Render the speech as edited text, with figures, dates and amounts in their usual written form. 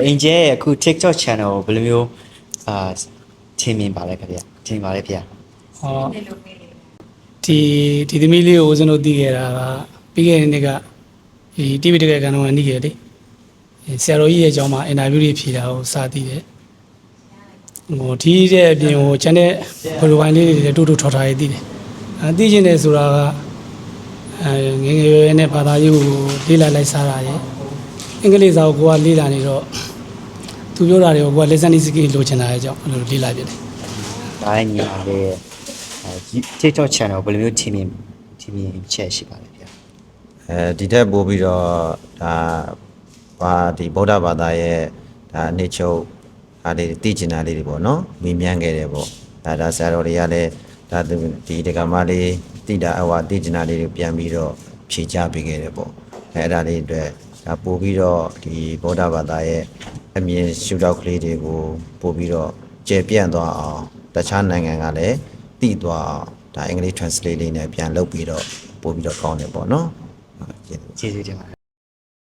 အင်ဂျဲအခု TikTok channel ဘယ်လိုမျိုးထင်မြင်ပါလဲခင်ဗျထင်ပါလဲဗျ ဟောဒီသမီးလေးကိုဦးဇင်းတို့သိခဲ့တာကပြီးခဲ့တဲ့နေ့ကဒီ TV တကယ်ကန်တော့နေခဲ့လေဆရာတော်ကြီးရဲ့အကြောင်းမှာအင်တာဗျူးတွေဖြေတာကိုစသိတယ်ဟိုဒီတဲ့အပြင်ဟို channel ဘလိုဝိုင်းလေးတွေလည်းတူတူထော်ထားရသိတယ်သိချင်တယ်ဆိုတာကငယ်ငယ်ရွယ်ရွယ်နဲ့ဘာသာရေးကိုလေ့လာလိုက်စားတာရဲ့အင်္ဂလိပ်စာကိုကလေ့လာနေတော့သူပြောတာတွေကိုက listening skill လိုချင်တာရဲ့အကြောင်းအဲ့လိုလေ့လာပြတယ် ဒါလည်းညီမလေး TikTok channel ဘယ်လိုမျိုးထင်မြင်ချက်ရှိပါလဲဗျ ဒီထက်ပို့ပြီးတော့ဒါဒီဗုဒ္ဓဘာသာရဲ့ဒါအနေချုပ်ဒါတွေသိကျင်တာလေးတွေပေါ့နော်မိမြန်းခဲ့တယ်ပေါ့ဒါဆရာတော်တွေကလည်းဒါဒီဒကမလေးသိတာအဝသိကျင်တာလေးတွေပြန်ပြီးတော့ဖြေချပေးခဲ့တယ်ပေါ့အဲ့ဒါလေးအတွက်ဒါပို့ပြီးတော့ဒီဗုဒ္ဓဘာသာရဲ့အမြင်ရှုထောင့်ကလေးတွေကိုပို့ပြီးတော့ကျေပြန့်သွားအောင်တခြားနိုင်ငံကလည်းသိသွားအောင်ဒါအင်္ဂလိပ် translate လေးနဲ့ပြန်လုပ်ပြီးတော့ပို့ပြီးတော့ကောင်းတယ်ပေါ့နော် ကျေးဇူးတင်ပါတယ်